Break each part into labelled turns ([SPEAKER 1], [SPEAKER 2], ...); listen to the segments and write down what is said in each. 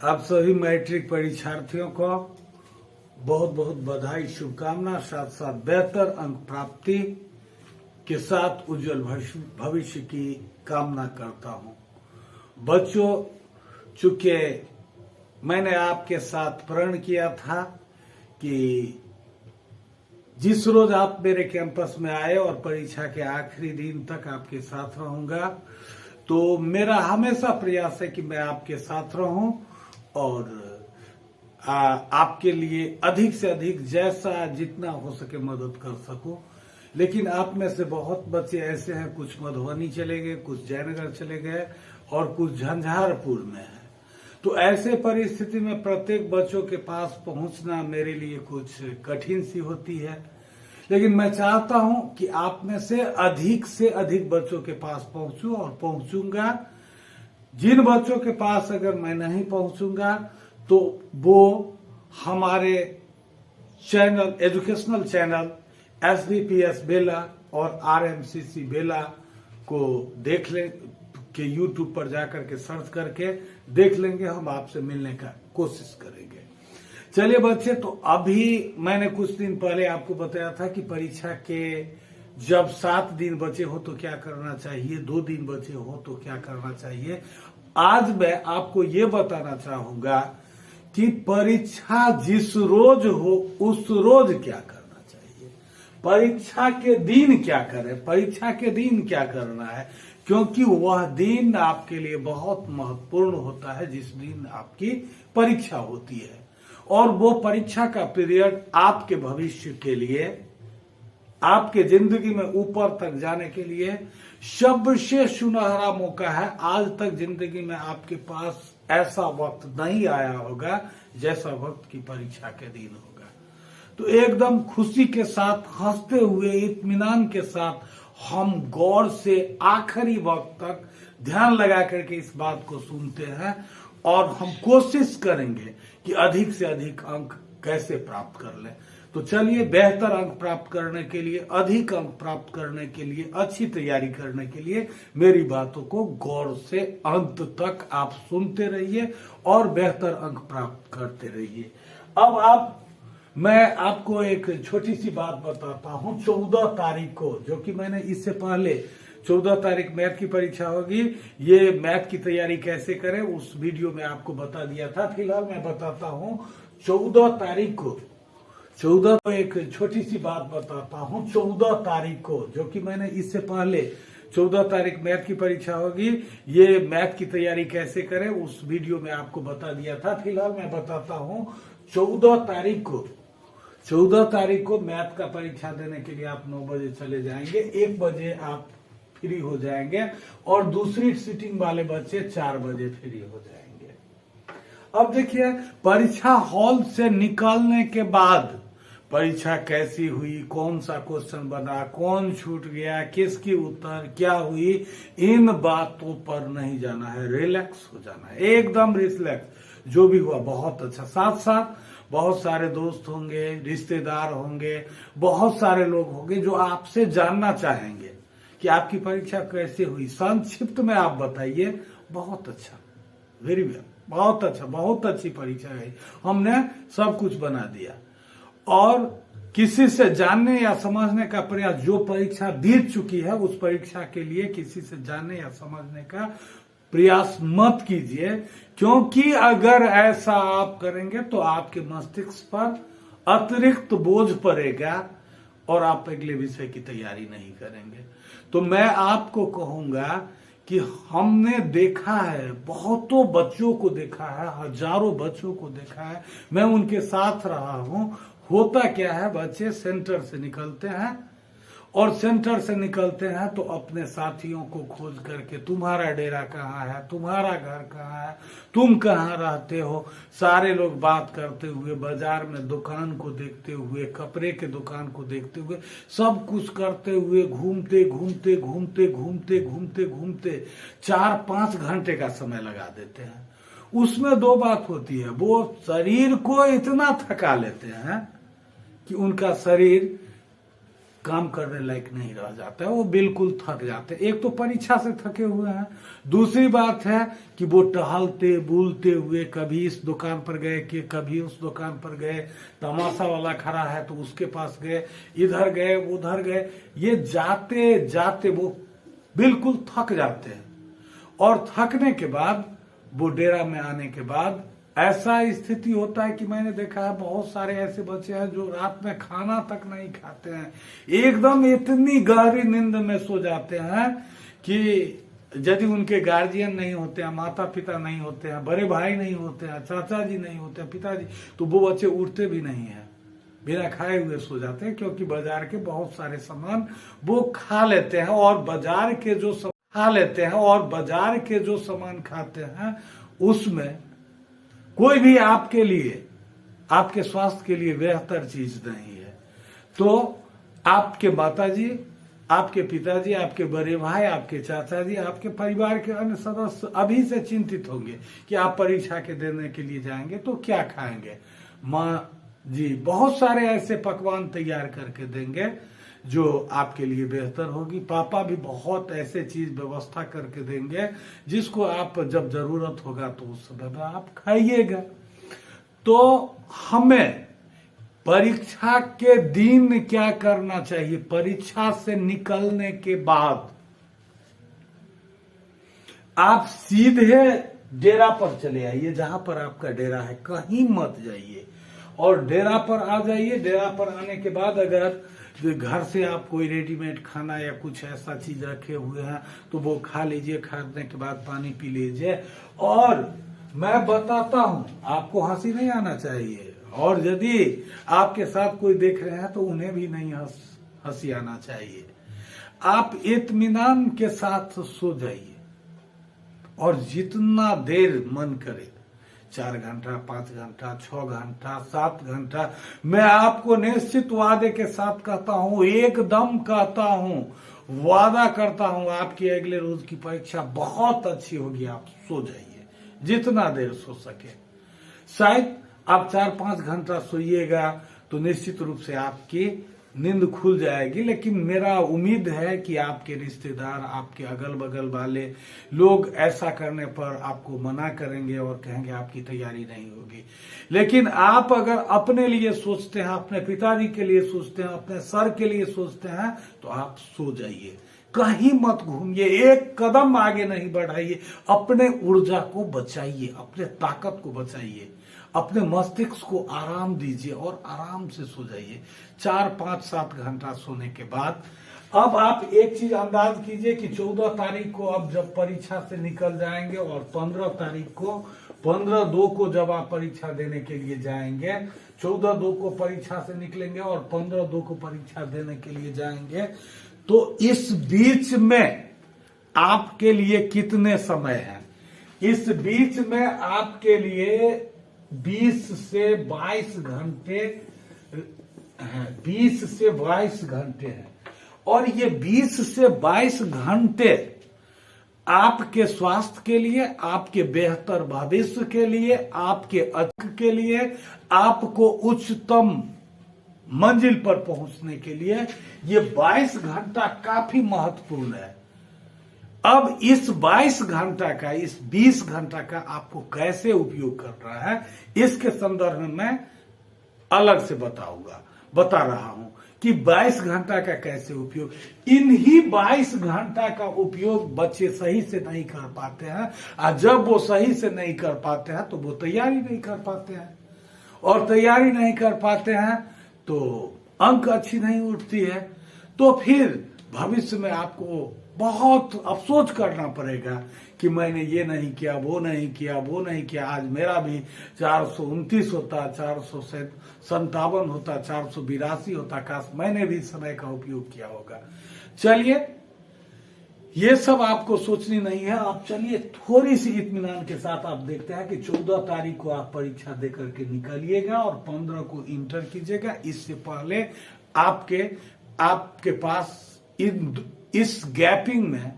[SPEAKER 1] आप सभी मैट्रिक परीक्षार्थियों को बहुत बहुत बधाई, शुभकामना, साथ साथ बेहतर अंक प्राप्ति के साथ उज्जवल भविष्य की कामना करता हूं। बच्चों, चूंकि मैंने आपके साथ प्रण किया था कि जिस रोज आप मेरे कैंपस में आए और परीक्षा के आखिरी दिन तक आपके साथ रहूंगा, तो मेरा हमेशा प्रयास है कि मैं आपके साथ रहूं और आपके लिए अधिक से अधिक जैसा जितना हो सके मदद कर सकूं। लेकिन आप में से बहुत बच्चे ऐसे हैं, कुछ मधुबनी चले गए, कुछ जयनगर चले गए और कुछ झंझारपुर में है। तो ऐसे परिस्थिति में प्रत्येक बच्चों के पास पहुंचना मेरे लिए कुछ कठिन सी होती है। लेकिन मैं चाहता हूं कि आप में से अधिक बच्चों के पास पहुंचूं और पहुंचूंगा। जिन बच्चों के पास अगर मैं नहीं पहुंचूंगा तो वो हमारे चैनल, एजुकेशनल चैनल SBPS बेला और RMCC बेला को देख लें, कि यूट्यूब पर जाकर के सर्च करके देख लेंगे। हम आपसे मिलने का कोशिश करेंगे। चलिए बच्चे, तो अभी मैंने कुछ दिन पहले आपको बताया था कि परीक्षा के जब 7 दिन बचे हो तो क्या करना चाहिए, 2 दिन बचे हो तो क्या करना चाहिए। आज मैं आपको ये बताना चाहूंगा कि परीक्षा जिस रोज हो उस रोज क्या करना चाहिए, परीक्षा के दिन क्या करें, परीक्षा के दिन क्या करना है, क्योंकि वह दिन आपके लिए बहुत महत्वपूर्ण होता है जिस दिन आपकी परीक्षा होती है। और वो परीक्षा का पीरियड आपके भविष्य के लिए, आपके जिंदगी में ऊपर तक जाने के लिए सबसे सुनहरा मौका है। आज तक जिंदगी में आपके पास ऐसा वक्त नहीं आया होगा जैसा वक्त की परीक्षा के दिन होगा। तो एकदम खुशी के साथ, हंसते हुए, इत्मीनान के साथ हम गौर से आखिरी वक्त तक ध्यान लगा करके इस बात को सुनते हैं और हम कोशिश करेंगे कि अधिक से अधिक अंक कैसे प्राप्त कर लें। तो चलिए, बेहतर अंक प्राप्त करने के लिए, अधिक अंक प्राप्त करने के लिए, अच्छी तैयारी करने के लिए मेरी बातों को गौर से अंत तक आप सुनते रहिए और बेहतर अंक प्राप्त करते रहिए। अब मैं आपको एक छोटी सी बात बताता हूं। 14 तारीख को, जो कि मैंने इससे पहले 14 तारीख मैथ की परीक्षा होगी, ये मैथ की तैयारी कैसे करें उस वीडियो में आपको बता दिया था। फिलहाल मैं बताता हूं 14 तारीख को, 14 को एक छोटी सी बात बताता हूं। 14 तारीख को, जो कि मैंने इससे पहले 14 तारीख मैथ की परीक्षा होगी, ये मैथ की तैयारी कैसे करें उस वीडियो में आपको बता दिया था। फिलहाल मैं बताता हूं 14 तारीख को, 14 तारीख को मैथ का परीक्षा देने के लिए आप 9 बजे चले जाएंगे, 1 बजे आप फ्री हो जाएंगे और दूसरी सीटिंग वाले बच्चे 4 बजे फ्री हो जाएंगे। अब देखिए, परीक्षा हॉल से निकलने के बाद परीक्षा कैसी हुई, कौन सा क्वेश्चन बना, कौन छूट गया, किसकी उत्तर क्या हुई, इन बातों पर नहीं जाना है। रिलैक्स हो जाना है, एकदम रिलैक्स। जो भी हुआ बहुत अच्छा। साथ साथ बहुत सारे दोस्त होंगे, रिश्तेदार होंगे, बहुत सारे लोग होंगे जो आपसे जानना चाहेंगे कि आपकी परीक्षा कैसे हुई। संक्षिप्त में आप बताइए। बहुत अच्छा, वेरी वेल, बहुत अच्छा, बहुत अच्छी परीक्षा है, हमने सब कुछ बना दिया। और किसी से जानने या समझने का प्रयास, जो परीक्षा बीत चुकी है उस परीक्षा के लिए किसी से जानने या समझने का प्रयास मत कीजिए, क्योंकि अगर ऐसा आप करेंगे तो आपके मस्तिष्क पर अतिरिक्त बोझ पड़ेगा और आप अगले विषय की तैयारी नहीं करेंगे। तो मैं आपको कहूंगा कि हमने देखा है, बहुतों बच्चों को देखा है, हजारों बच्चों को देखा है, मैं उनके साथ रहा हूं। होता क्या है, बच्चे सेंटर से निकलते हैं और सेंटर से निकलते हैं तो अपने साथियों को खोज करके, तुम्हारा डेरा कहाँ है, तुम्हारा घर कहाँ है, तुम कहाँ रहते हो, सारे लोग बात करते हुए, बाजार में दुकान को देखते हुए, कपड़े के दुकान को देखते हुए, सब कुछ करते हुए घूमते घूमते घूमते घूमते घूमते घूमते 4-5 घंटे का समय लगा देते हैं। उसमें 2 बात होती है, वो शरीर को इतना थका लेते हैं कि उनका शरीर काम करने लायक नहीं रह जाता है, वो बिल्कुल थक जाते हैं। एक तो परीक्षा से थके हुए हैं, दूसरी बात है कि वो टहलते बुलते हुए कभी इस दुकान पर गए कि कभी उस दुकान पर गए, तमाशा वाला खड़ा है तो उसके पास गए, इधर गए उधर गए, ये जाते जाते वो बिल्कुल थक जाते हैं। और थकने के बाद वो डेरा में आने के बाद ऐसा स्थिति होता है कि मैंने देखा है बहुत सारे ऐसे बच्चे हैं जो रात में खाना तक नहीं खाते हैं, एकदम इतनी गहरी नींद में सो जाते हैं कि यदि उनके गार्जियन नहीं होते हैं, माता पिता नहीं होते हैं, बड़े भाई नहीं होते हैं, चाचा जी नहीं होते हैं, पिताजी, तो वो बच्चे उठते भी नहीं है, बिना खाए हुए सो जाते हैं। क्योंकि बाजार के बहुत सारे सामान वो खा लेते हैं और बाजार के जो सामान खाते हैं उसमें कोई भी आपके लिए, आपके स्वास्थ्य के लिए बेहतर चीज नहीं है। तो आपके माताजी, आपके पिताजी, आपके बड़े भाई, आपके चाचा जी, आपके परिवार के अन्य सदस्य अभी से चिंतित होंगे कि आप परीक्षा के देने के लिए जाएंगे तो क्या खाएंगे। माँ जी बहुत सारे ऐसे पकवान तैयार करके देंगे जो आपके लिए बेहतर होगी। पापा भी बहुत ऐसे चीज व्यवस्था करके देंगे जिसको आप जब जरूरत होगा तो उस समय में आप खाइएगा। तो हमें परीक्षा के दिन क्या करना चाहिए? परीक्षा से निकलने के बाद आप सीधे डेरा पर चले आइए, जहां पर आपका डेरा है, कहीं मत जाइए और डेरा पर आ जाइए। डेरा पर आने के बाद अगर घर से आप कोई रेडीमेड खाना या कुछ ऐसा चीज रखे हुए हैं तो वो खा लीजिए, खाने के बाद पानी पी लीजिए। और मैं बताता हूं, आपको हंसी नहीं आना चाहिए, और यदि आपके साथ कोई देख रहे हैं तो उन्हें भी नहीं हंसी आना चाहिए। आप इत्मीनान के साथ सो जाइए और जितना देर मन करे, 4 घंटा, 5 घंटा, 6 घंटा, 7 घंटा, मैं आपको निश्चित वादे के साथ कहता हूं, एकदम कहता हूं, वादा करता हूं, आपकी अगले रोज की परीक्षा बहुत अच्छी होगी। आप सो जाइए जितना देर सो सके। शायद आप 4-5 घंटा सोइएगा तो निश्चित रूप से आपकी नींद खुल जाएगी, लेकिन मेरा उम्मीद है कि आपके रिश्तेदार, आपके अगल बगल वाले लोग ऐसा करने पर आपको मना करेंगे और कहेंगे आपकी तैयारी नहीं होगी। लेकिन आप अगर अपने लिए सोचते हैं, अपने पिताजी के लिए सोचते हैं, अपने सर के लिए सोचते हैं, तो आप सो जाइए, कहीं मत घूमिए, एक कदम आगे नहीं बढ़ाइए, अपने ऊर्जा को बचाइए, अपने ताकत को बचाइए, अपने मस्तिष्क को आराम दीजिए और आराम से सो जाइए। 4-5-7 घंटा सोने के बाद अब आप एक चीज अंदाज कीजिए कि 14 तारीख को अब जब परीक्षा से निकल जाएंगे और 15 तारीख को, 15/2 को जब आप परीक्षा देने के लिए जाएंगे, 14/2 को परीक्षा से निकलेंगे और 15/2 को परीक्षा देने के लिए जाएंगे, तो इस बीच में आपके लिए कितने समय है? इस बीच में आपके लिए 20 से 22 घंटे, 20 से 22 घंटे हैं। और ये 20 से 22 घंटे आपके स्वास्थ्य के लिए, आपके बेहतर भविष्य के लिए, आपके अच्छे के लिए, आपको उच्चतम मंजिल पर पहुंचने के लिए ये 22 घंटा काफी महत्वपूर्ण है। अब इस 22 घंटा का, इस 20 घंटा का आपको कैसे उपयोग करना है, इसके संदर्भ में मैं अलग से बता रहा हूं कि 22 घंटा का कैसे उपयोग। इन्हीं 22 घंटा का उपयोग बच्चे सही से नहीं कर पाते हैं, और जब वो सही से नहीं कर पाते हैं तो वो तैयारी नहीं कर पाते हैं, और तैयारी नहीं कर पाते हैं तो अंक अच्छी नहीं उठती है। तो फिर भविष्य में आपको बहुत अफसोस करना पड़ेगा कि मैंने ये नहीं किया, वो नहीं किया। आज मेरा भी 429 होता, 457 होता, 482 होता, काश मैंने भी समय का उपयोग किया होगा। चलिए, ये सब आपको सोचनी नहीं है। आप चलिए थोड़ी सी इत्मीनान के साथ आप देखते हैं कि 14 तारीख को आप परीक्षा देकर के निकलिएगा और 15 को इंटर कीजिएगा। इससे पहले आपके पास इस गैपिंग में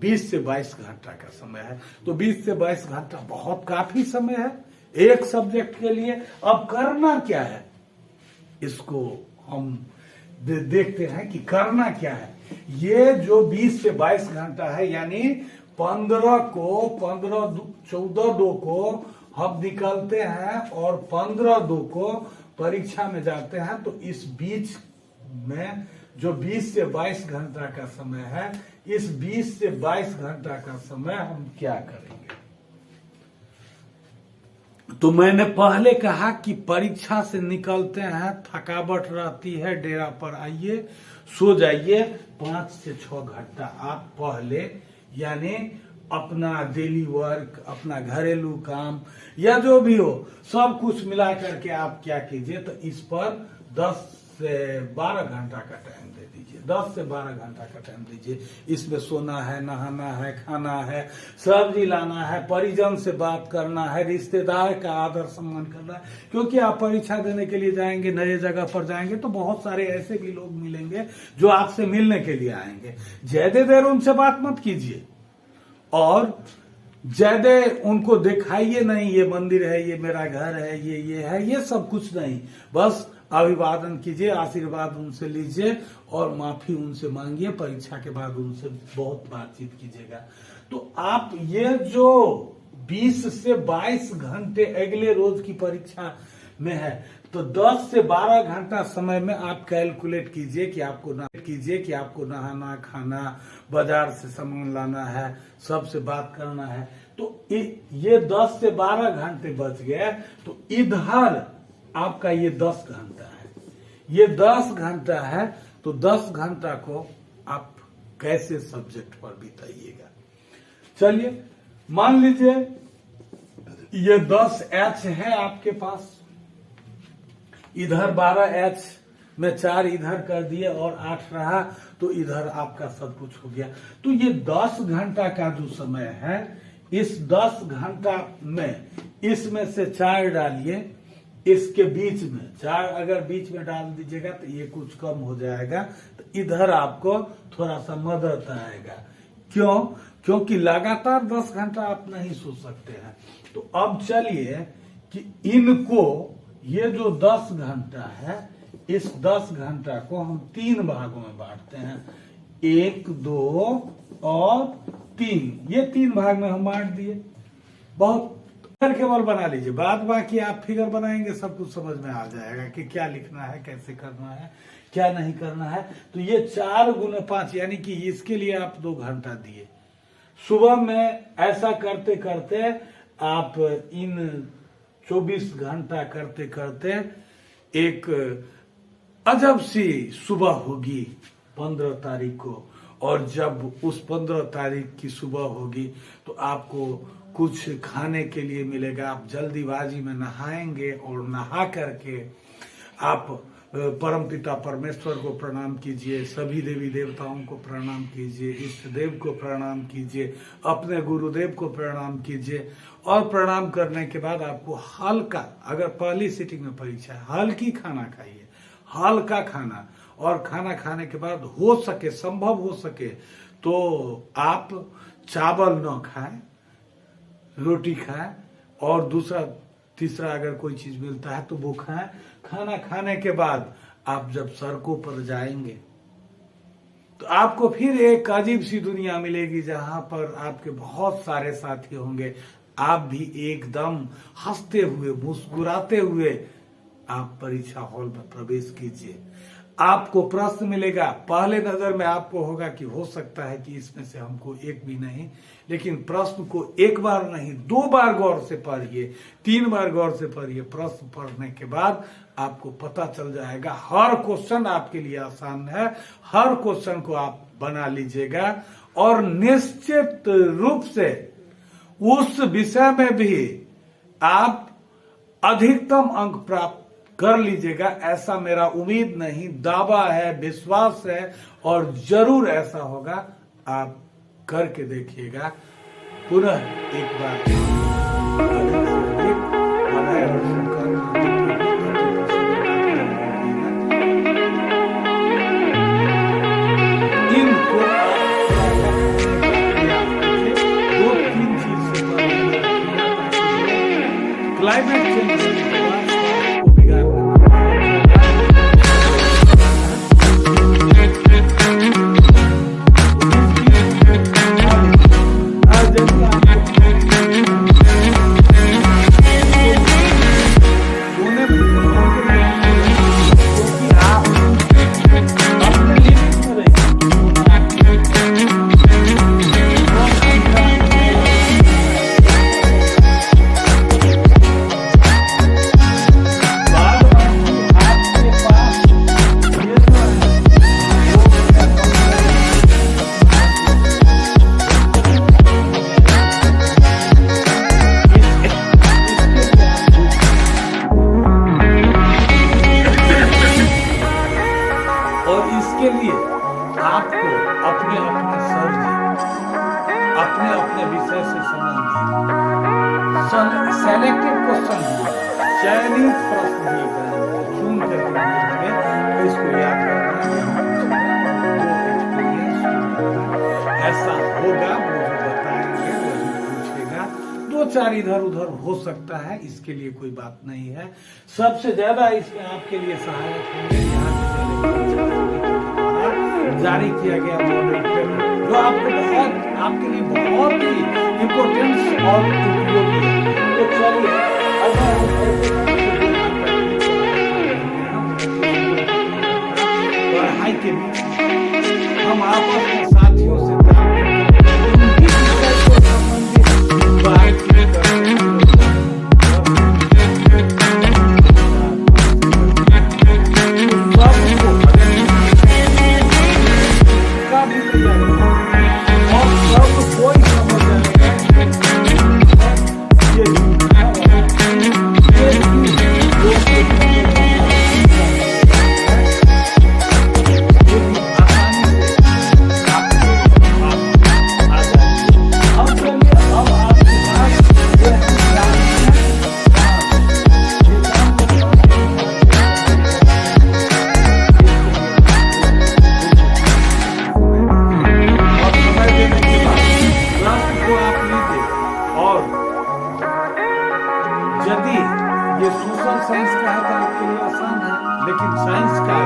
[SPEAKER 1] 20 से 22 घंटा का समय है। तो 20 से 22 घंटा बहुत काफी समय है एक सब्जेक्ट के लिए। अब करना क्या है, इसको हम देखते हैं कि करना क्या है। ये जो 20 से 22 घंटा है, यानी 14 को हम निकलते हैं और 15 को परीक्षा में जाते हैं। तो इस बीच में जो 20 से 22 घंटा का समय है, इस 20 से 22 घंटा का समय हम क्या करेंगे? तो मैंने पहले कहा कि परीक्षा से निकलते हैं, थकावट रहती है, डेरा पर आइए, सो जाइए। 5 से 6 घंटा आप पहले, यानी अपना डेली वर्क, अपना घरेलू काम या जो भी हो, सब कुछ मिला करके आप क्या कीजिए, तो इस पर 10 से 12 घंटा का टाइम दे दीजिए। 10 से 12 घंटा का टाइम दीजिए। इसमें सोना है, नहाना है, खाना है, सब्जी लाना है, परिजन से बात करना है, रिश्तेदार का आदर सम्मान करना है। क्योंकि आप परीक्षा देने के लिए जाएंगे, नए जगह पर जाएंगे, तो बहुत सारे ऐसे भी लोग मिलेंगे जो आपसे मिलने के लिए आएंगे। ज्यादा देर उनसे बात मत कीजिए और ज्यादा उनको दिखाइए नहीं, ये मंदिर है, ये मेरा घर है, ये है, ये सब कुछ नहीं। बस अभिवादन कीजिए, आशीर्वाद उनसे लीजिए और माफी उनसे मांगिए। परीक्षा के बाद उनसे बहुत बातचीत कीजिएगा। तो आप ये जो 20 से 22 घंटे अगले रोज की परीक्षा में है, तो 10 से 12 घंटा समय में आप कैलकुलेट कीजिए कि आपको नहाना, खाना, बाजार से सामान लाना है, सबसे बात करना है। तो ये 10 से 12 घंटे बच गए। तो इधर आपका ये 10 घंटा है, ये 10 घंटा है। तो 10 घंटा को आप कैसे सब्जेक्ट पर बिताइएगा? चलिए, मान लीजिए ये 10 H है आपके पास, इधर 12 H में 4 इधर कर दिए और 8 रहा, तो इधर आपका सब कुछ हो गया। तो ये 10 घंटा का जो समय है, इस 10 घंटा में इसमें से 4 डालिए, इसके बीच में 4 अगर बीच में डाल दीजिएगा तो ये कुछ कम हो जाएगा। तो इधर आपको थोड़ा सा मदद आएगा। क्यों? क्योंकि लगातार 10 घंटा आप नहीं सो सकते हैं। तो अब चलिए कि इनको, ये जो 10 घंटा है, इस 10 घंटा को हम 3 भागों में बांटते हैं। 1, 2 और 3, ये 3 भाग में हम बांट दिए। बहुत केवल बना लीजिए, बाद बाकी आप फिगर बनाएंगे, सब कुछ समझ में आ जाएगा कि क्या लिखना है, कैसे करना है, क्या नहीं करना है। तो ये 4 × 5, यानी कि इसके लिए आप 2 घंटा दिए। सुबह में ऐसा करते करते आप इन 24 घंटा करते करते एक अजब सी सुबह होगी 15 तारीख को। और जब उस 15 तारीख की सुबह होगी तो आपको कुछ खाने के लिए मिलेगा। आप जल्दीबाजी में नहाएंगे और नहा करके आप परमपिता परमेश्वर को प्रणाम कीजिए, सभी देवी देवताओं को प्रणाम कीजिए, इष्ट देव को प्रणाम कीजिए, अपने गुरुदेव को प्रणाम कीजिए। और प्रणाम करने के बाद आपको हल्का, अगर पहली सिटिंग में परीक्षा है, हल्की खाना खाइए, हल्का खाना। और खाना खाने के बाद हो सके, संभव हो सके तो आप चावल न खाएं, रोटी खाएं, और दूसरा तीसरा अगर कोई चीज मिलता है तो वो खाएं। खाना खाने के बाद आप जब सड़कों पर जाएंगे तो आपको फिर एक अजीब सी दुनिया मिलेगी, जहां पर आपके बहुत सारे साथी होंगे। आप भी एकदम हंसते हुए, मुस्कुराते हुए आप परीक्षा हॉल में प्रवेश कीजिए। आपको प्रश्न मिलेगा, पहले नजर में आपको होगा कि हो सकता है कि इसमें से हमको एक भी नहीं, लेकिन प्रश्न को एक बार नहीं 2 बार गौर से पढ़िए, 3 बार गौर से पढ़िए। प्रश्न पढ़ने के बाद आपको पता चल जाएगा। हर क्वेश्चन आपके लिए आसान है, हर क्वेश्चन को आप बना लीजिएगा और निश्चित रूप से उस विषय में भी आप अधिकतम अंक प्राप्त कर लीजिएगा। ऐसा मेरा उम्मीद नहीं, दावा है, विश्वास है, और जरूर ऐसा होगा। आप करके देखिएगा। पुनः एक बार क्लाइमेट चेंज सेलेक्टेड क्वेश्चन दिए, चयनित प्रश्न दिए गए हैं, चुन करके दिए गए, तो इसको याद करना ऐसा होगा। वो जो बताएंगे वही पूछेगा, 2-4 इधर उधर हो सकता है, इसके लिए कोई बात नहीं है। सबसे ज्यादा इसमें आपके लिए सहायक होंगे यहाँ जारी किया गया मॉडल पेपर, जो आपके लिए बहुत ही इम्पोर्टेंस और उपयोगी है। तो चलिए पढ़ाई के बीच हम आपस में साथियों से यदि ये सोशल साइंस का है तो आपके लिए आसान है, लेकिन साइंस का